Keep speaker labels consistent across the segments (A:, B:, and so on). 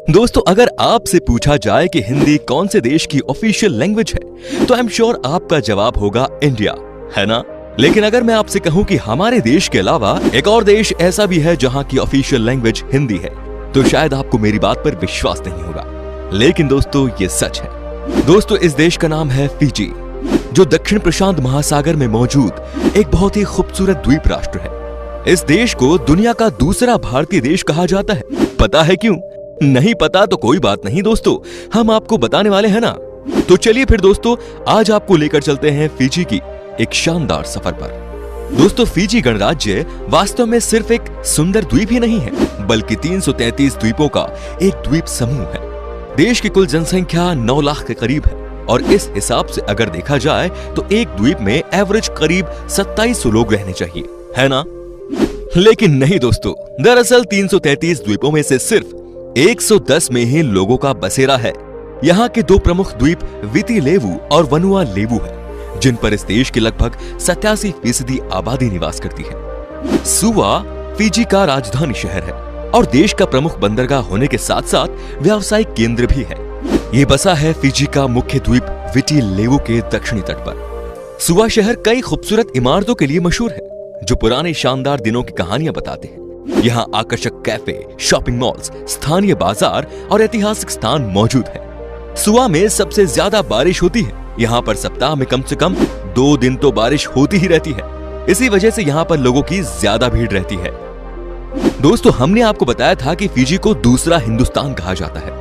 A: दोस्तों, अगर आपसे पूछा जाए कि हिंदी कौन से देश की ऑफिशियल लैंग्वेज है, तो आई एम श्योर आपका जवाब होगा इंडिया, है ना? लेकिन अगर मैं आपसे कहूं कि हमारे देश के अलावा एक और देश ऐसा भी है जहां की ऑफिशियल लैंग्वेज हिंदी है, तो शायद आपको मेरी बात पर विश्वास नहीं होगा। लेकिन दोस्तों, ये सच है। दोस्तों, इस देश का नाम है फिजी, जो दक्षिण प्रशांत महासागर में मौजूद एक बहुत ही खूबसूरत द्वीप राष्ट्र है। इस देश को दुनिया का दूसरा भारतीय देश कहा जाता है। पता है क्यों? नहीं पता तो कोई बात नहीं दोस्तों, हम आपको बताने वाले हैं ना। तो चलिए फिर दोस्तों, आज आपको लेकर चलते हैं फिजी की एक शानदार सफर पर। दोस्तों, फिजी गणराज्य वास्तव में सिर्फ एक सुंदर द्वीप ही नहीं है, बल्कि 333 द्वीपों का एक द्वीप समूह है। देश की कुल जनसंख्या 9 लाख के करीब है, और इस हिसाब से अगर देखा जाए तो एक द्वीप में एवरेज करीब 2700 लोग रहने चाहिए, है ना? लेकिन नहीं दोस्तों, दरअसल 333 द्वीपों में से सिर्फ 110 में ही लोगों का बसेरा है। यहाँ के दो प्रमुख द्वीप विति लेवु और वनुआ लेवु है, जिन पर इस देश की लगभग 87% आबादी निवास करती है। सुवा फिजी का राजधानी शहर है और देश का प्रमुख बंदरगाह होने के साथ साथ व्यावसायिक केंद्र भी है। ये बसा है फिजी का मुख्य द्वीप विति लेवु के दक्षिणी तट पर। सुवा शहर कई खूबसूरत इमारतों के लिए मशहूर है, जो पुराने शानदार दिनों की कहानियां बताते हैं। यहाँ आकर्षक कैफे, शॉपिंग मॉल्स, स्थानीय बाजार और ऐतिहासिक स्थान मौजूद है। सुवा में सबसे ज्यादा बारिश होती है। यहाँ पर सप्ताह में कम से कम 2 दिन तो बारिश होती ही रहती है। इसी वजह से यहाँ पर लोगों की ज्यादा भीड़ रहती है। दोस्तों, हमने आपको बताया था कि फिजी को दूसरा हिंदुस्तान कहा जाता है।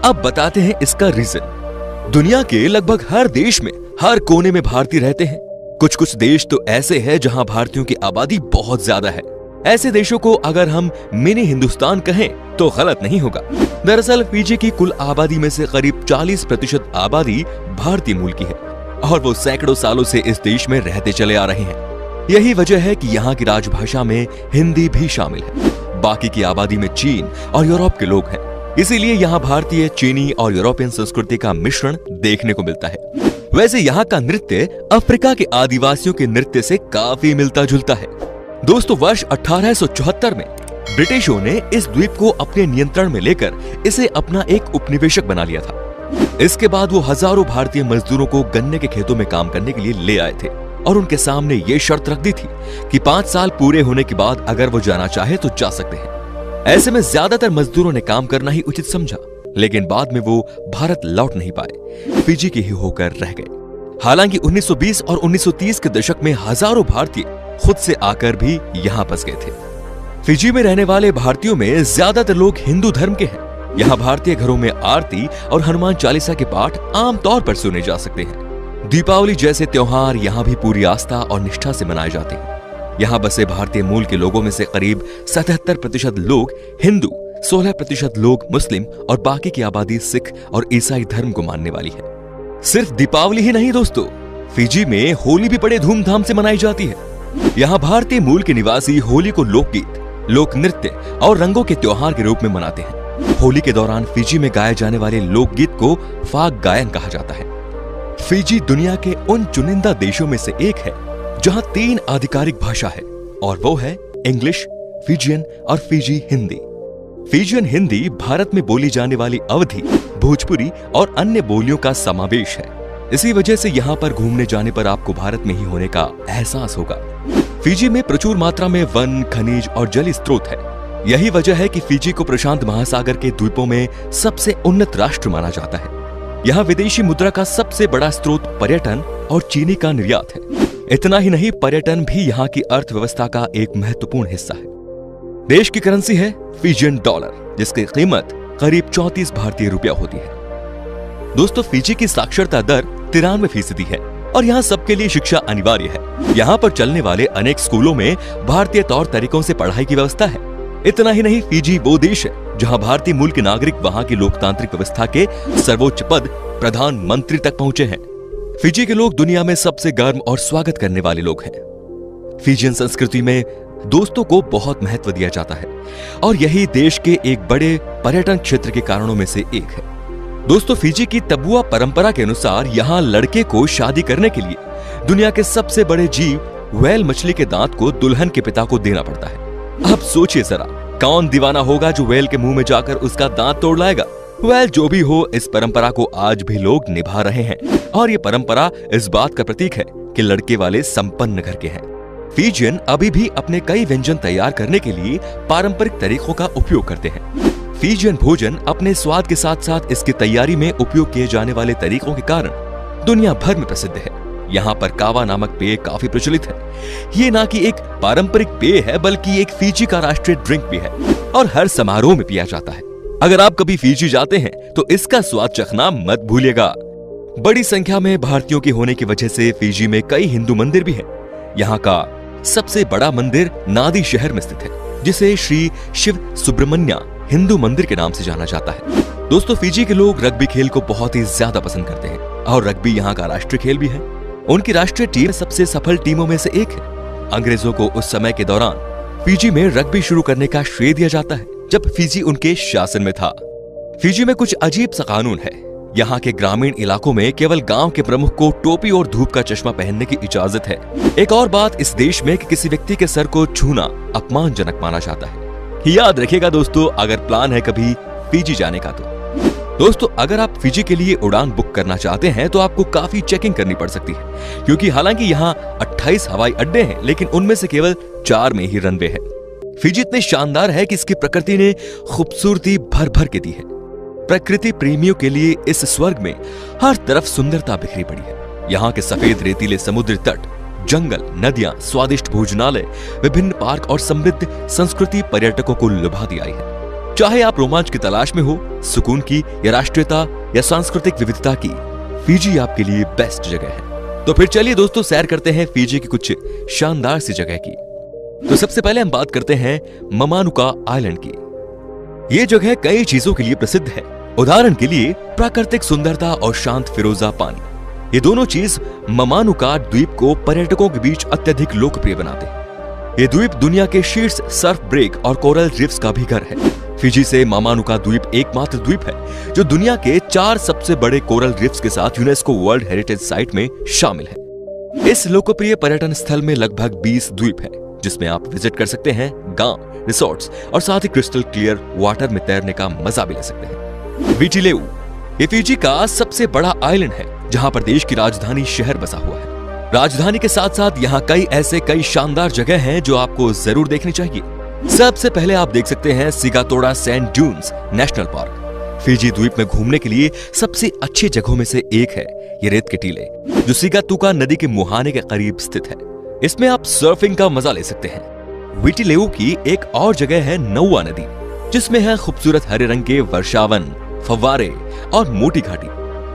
A: अब बताते हैं इसका रीजन। दुनिया के लगभग हर देश में, हर कोने में भारतीय रहते हैं। कुछ कुछ देश तो ऐसे हैं जहां भारतीयों की आबादी बहुत ज्यादा है। ऐसे देशों को अगर हम मिनी हिंदुस्तान कहें तो गलत नहीं होगा। दरअसल फिजी की कुल आबादी में से करीब 40% आबादी भारतीय मूल की है, और वो सैकड़ों सालों से इस देश में रहते चले आ रहे हैं। यही वजह है कि यहाँ की राजभाषा में हिंदी भी शामिल है। बाकी की आबादी में चीन और यूरोप के लोग हैं, इसीलिए यहाँ भारतीय, चीनी और यूरोपियन संस्कृति का मिश्रण देखने को मिलता है। वैसे यहाँ का नृत्य अफ्रीका के आदिवासियों के नृत्य से काफी मिलता जुलता है। दोस्तों, वर्ष 1874 में ब्रिटिशों ने इस द्वीप को अपने नियंत्रण में लेकर इसे अपना एक उपनिवेशक बना लिया था। इसके बाद वो हजारों भारतीय मजदूरों को गन्ने के खेतों में काम करने के लिए ले आए थे, और उनके सामने ये शर्त रख दी थी कि 5 साल पूरे होने के बाद अगर वो जाना चाहे तो जा सकते हैं। ऐसे में ज्यादातर मजदूरों ने काम करना ही उचित समझा, लेकिन बाद में वो भारत लौट नहीं पाए, फिजी के ही होकर रह गए। हालांकि 1920 और 1930 के दशक में हजारों भारतीय खुद से आकर भी यहाँ बस गए थे। फिजी में रहने वाले भारतीयों में ज्यादातर लोग हिंदू धर्म के हैं। यहाँ भारतीय घरों में आरती और हनुमान चालीसा के पाठ आम तौर पर सुने जा सकते हैं। दीपावली जैसे त्योहार यहाँ भी पूरी आस्था और निष्ठा से मनाए जाते हैं। यहाँ बसे भारतीय मूल के लोगों में से करीब 77% लोग हिंदू, 16% लोग मुस्लिम और बाकी की आबादी सिख और ईसाई धर्म को मानने वाली है। सिर्फ दीपावली ही नहीं दोस्तों, फिजी में होली भी बड़े धूमधाम से मनाई जाती है। यहाँ भारतीय मूल के निवासी होली को लोकगीत, लोक नृत्य और रंगों के त्योहार के रूप में मनाते हैं। होली के दौरान फिजी में गाए जाने वाले लोकगीत को फाग गायन कहा जाता है। फिजी दुनिया के उन चुनिंदा देशों में से एक है जहां 3 आधिकारिक भाषा है, और वो है इंग्लिश, फिजियन और फिजी हिंदी। फिजियन हिंदी भारत में बोली जाने वाली अवधी, भोजपुरी और अन्य बोलियों का समावेश है। इसी वजह से यहाँ पर घूमने जाने पर आपको भारत में ही होने का एहसास होगा। फिजी में प्रचुर मात्रा में वन, खनिज और जल स्रोत है। यही वजह है कि फिजी को प्रशांत महासागर के द्वीपों में सबसे उन्नत राष्ट्र माना जाता है। यहाँ विदेशी मुद्रा का सबसे बड़ा स्रोत पर्यटन और चीनी का निर्यात है। इतना ही नहीं, पर्यटन भी यहाँ की अर्थव्यवस्था का एक महत्वपूर्ण हिस्सा है। देश की करेंसी है फिजियन डॉलर, जिसकी कीमत करीब 34 भारतीय रुपया होती है। दोस्तों, फिजी की साक्षरता दर 93% है, और यहाँ सबके लिए शिक्षा अनिवार्य है। यहाँ पर चलने वाले अनेक स्कूलों में भारतीय तौर तरीकों से पढ़ाई की व्यवस्था है। इतना ही नहीं, फिजी वो देश है जहाँ भारतीय मूल के नागरिक वहाँ की लोकतांत्रिक व्यवस्था के सर्वोच्च पद प्रधानमंत्री तक पहुंचे हैं। फिजी के लोग दुनिया में सबसे गर्म और स्वागत करने वाले लोग हैं। फिजियन संस्कृति में दोस्तों को बहुत महत्व दिया जाता है, और यही देश के एक बड़े पर्यटन क्षेत्र के कारणों में से एक है। दोस्तों, फिजी की तबुआ परंपरा के अनुसार यहाँ लड़के को शादी करने के लिए दुनिया के सबसे बड़े जीव व्हेल मछली के दांत को दुल्हन के पिता को देना पड़ता है। अब सोचिए जरा, कौन दीवाना होगा जो व्हेल के मुंह में जाकर उसका दांत तोड़ लाएगा? वेल, जो भी हो, इस परंपरा को आज भी लोग निभा रहे हैं और ये परंपरा इस बात का प्रतीक है कि लड़के वाले संपन्न घर के हैं। फिजियन अभी भी अपने कई व्यंजन तैयार करने के लिए पारंपरिक तरीकों का उपयोग करते हैं। फिजियन भोजन अपने स्वाद के साथ साथ इसकी तैयारी में उपयोग किए जाने वाले तरीकों के कारण दुनिया भर में प्रसिद्ध है। यहाँ पर कावा नामक पेय काफी प्रचलित है। ये ना कि एक पारंपरिक पेय है बल्कि एक फिजी का राष्ट्रीय ड्रिंक भी है और हर समारोह में पिया जाता है। अगर आप कभी फिजी जाते हैं तो इसका स्वाद चखना मत भूलिएगा। बड़ी संख्या में भारतीयों के होने की वजह से फिजी में कई हिंदू मंदिर भी हैं। यहाँ का सबसे बड़ा मंदिर नादी शहर में स्थित है, जिसे श्री शिव सुब्रमण्य हिंदू मंदिर के नाम से जाना जाता है। दोस्तों, फिजी के लोग रग्बी खेल को बहुत ही ज्यादा पसंद करते हैं और रग्बी यहाँ का राष्ट्रीय खेल भी है। उनकी राष्ट्रीय टीम सबसे सफल टीमों में से एक है। अंग्रेजों को उस समय के दौरान फिजी में रग्बी शुरू करने का श्रेय दिया जाता है जब फिजी उनके शासन में था। फिजी में कुछ अजीब सा कानून है। यहाँ के ग्रामीण इलाकों में केवल गांव के प्रमुख को टोपी और धूप का चश्मा पहनने की इजाजत है। एक और बात इस देश में कि किसी व्यक्ति के सर को छूना अपमानजनक माना जाता है। याद रखिएगा दोस्तों, अगर प्लान है कभी फिजी जाने का तो। दोस्तों, अगर आप फिजी के लिए उड़ान बुक करना चाहते हैं तो आपको काफी चेकिंग करनी पड़ सकती है, क्योंकि हालांकि यहाँ 28 हवाई अड्डे हैं, लेकिन उनमें से केवल 4 में ही रनवे है। फिजी इतने शानदार है कि इसकी प्रकृति ने खूबसूरती भर भर के दी है। प्रकृति प्रेमियों के लिए इस स्वर्ग में हर तरफ सुंदरता बिखरी पड़ी है। यहाँ के सफेद रेतीले समुद्र तट, जंगल, नदियां, स्वादिष्ट भोजनालय, विभिन्न पार्क और समृद्ध संस्कृति पर्यटकों को लुभा दी आई है। चाहे आप रोमांच की तलाश में हो, सुकून की या राष्ट्रीयता या सांस्कृतिक विविधता की, फिजी आपके लिए बेस्ट जगह है। तो फिर चलिए दोस्तों, सैर करते हैं फिजी की कुछ शानदार सी जगह की। तो सबसे पहले हम बात करते हैं ममानुका आइलैंड की। ये जगह कई चीजों के लिए प्रसिद्ध है। उदाहरण के लिए प्राकृतिक सुंदरता और शांत फिरोजा पानी, ये दोनों चीज ममानुका द्वीप को पर्यटकों के बीच अत्यधिक लोकप्रिय बनाते हैं। ये द्वीप दुनिया के शीर्ष सर्फ ब्रेक और कोरल रीफ्स का भी घर है। फिजी से ममानुका द्वीप एकमात्र द्वीप है जो दुनिया के 4 सबसे बड़े कोरल रीफ्स के साथ यूनेस्को वर्ल्ड हेरिटेज साइट में शामिल है। इस लोकप्रिय पर्यटन स्थल में लगभग 20 द्वीप है, जिसमें आप विजिट कर सकते हैं, गांव, रिसोर्ट्स और साथ ही क्रिस्टल क्लियर वाटर में तैरने का मजा भी ले सकते हैं। विटी लेऊ, ये फिजी का सबसे बड़ा आइलैंड है जहां पर देश की राजधानी शहर बसा हुआ है। राजधानी के साथ साथ यहाँ कई शानदार जगह हैं जो आपको जरूर देखनी चाहिए। सबसे पहले आप देख सकते हैं Sigatoka sand dunes national park. Fiji द्वीप में घूमने के लिए सबसे अच्छी जगहों में से एक है ये रेत के टीले, जो सिगातुका नदी के मुहाने के करीब स्थित है। इसमें आप सर्फिंग का मजा ले सकते हैं। विटी लेऊ की एक और जगह है नौवा नदी, जिसमें है खूबसूरत हरे रंग के वर्षावन, फव्वारे और मोटी घाटी।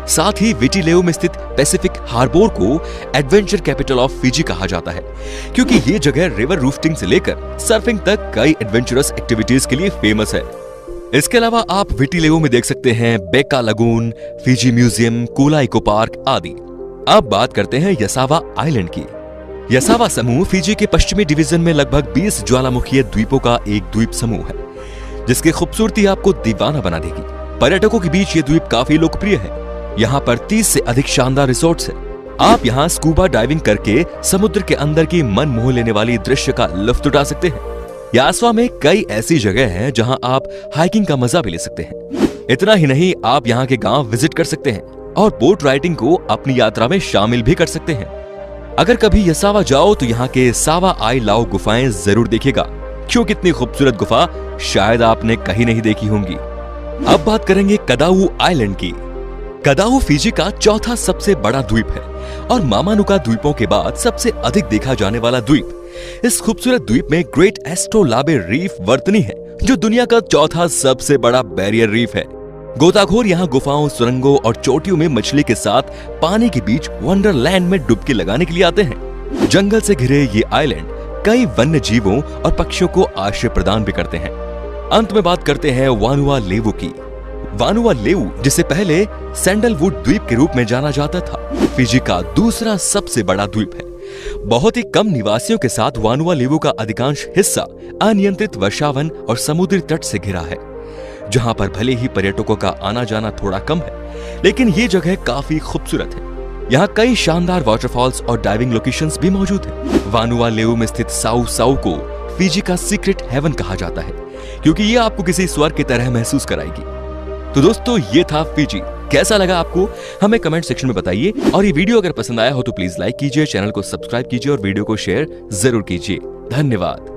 A: साथ ही विटी लेऊ में स्थित पैसिफिक हार्बर को एडवेंचर कैपिटल ऑफ फिजी कहा जाता है, क्योंकि ये जगह रिवर राफ्टिंग से लेकर सर्फिंग तक कई एडवेंचरस एक्टिविटीज के लिए फेमस है। इसके अलावा आप विटी लेऊ में देख सकते हैं Beqa Lagoon, Fiji Museum, Kula Eco Park आदि। अब बात करते हैं यसावा आइलैंड की। यसावा समूह फिजी के पश्चिमी डिवीजन में लगभग 20 ज्वालामुखीय द्वीपों का एक द्वीप समूह है, जिसकी खूबसूरती आपको दीवाना बना देगी। पर्यटकों के बीच ये द्वीप काफी लोकप्रिय है। यहाँ पर 30 से अधिक शानदार रिसोर्ट्स हैं। आप यहाँ स्कूबा डाइविंग करके समुद्र के अंदर की मन मोह लेने वाली दृश्य का लुत्फ उठा सकते हैं। यासवा में कई ऐसी जगह हैं जहाँ आप हाइकिंग का मजा भी ले सकते हैं। इतना ही नहीं, आप यहाँ के गांव विजिट कर सकते हैं और बोट राइडिंग को अपनी यात्रा में शामिल भी कर सकते हैं। अगर कभी यसावा जाओ तो यहाँ के सावा आई लाओ गुफाएं जरूर देखिएगा, क्योंकि इतनी खूबसूरत गुफा शायद आपने कहीं नहीं देखी होंगी। अब बात करेंगे कदाऊ आइलैंड की। कदाऊ फिजी का चौथा सबसे बड़ा द्वीप है और मामानुका द्वीपों के बाद सबसे अधिक देखा जाने वाला द्वीप। इस खूबसूरत द्वीप में ग्रेट एस्ट्रोलाबे रीफ वर्तनी है, जो दुनिया का चौथा सबसे बड़ा बैरियर रीफ है। गोताखोर यहाँ गुफाओं, सुरंगों और चोटियों में मछली के साथ पानी के बीच वंडरलैंड में डुबकी लगाने के लिए आते हैं। जंगल से घिरे ये आइलैंड कई वन्य जीवों और पक्षियों को आश्रय प्रदान भी करते हैं। अंत में बात करते हैं वानुआ लेवु की। वानुआ लेवु, जिसे पहले सैंडलवुड द्वीप के रूप में जाना जाता था, फिजी का दूसरा सबसे बड़ा द्वीप है। बहुत ही कम निवासियों के साथ वानुआ लेवु का अधिकांश हिस्सा अनियंत्रित वर्षावन और समुद्री तट से घिरा है, जहां पर भले ही पर्यटकों का आना जाना थोड़ा कम है, लेकिन ये जगह काफी खूबसूरत है। यहाँ कई शानदार वाटरफॉल्स और डाइविंग लोकेशंस भी मौजूद है। वानुआ लेवु में स्थित साउ साउ को फिजी का सीक्रेट हेवन कहा जाता है, क्योंकि ये आपको किसी स्वर्ग की तरह महसूस कराएगी। तो दोस्तों, ये था फिजी। कैसा लगा आपको हमें कमेंट सेक्शन में बताइए, और ये वीडियो अगर पसंद आया हो तो प्लीज लाइक कीजिए, चैनल को सब्सक्राइब कीजिए और वीडियो को शेयर जरूर कीजिए। धन्यवाद।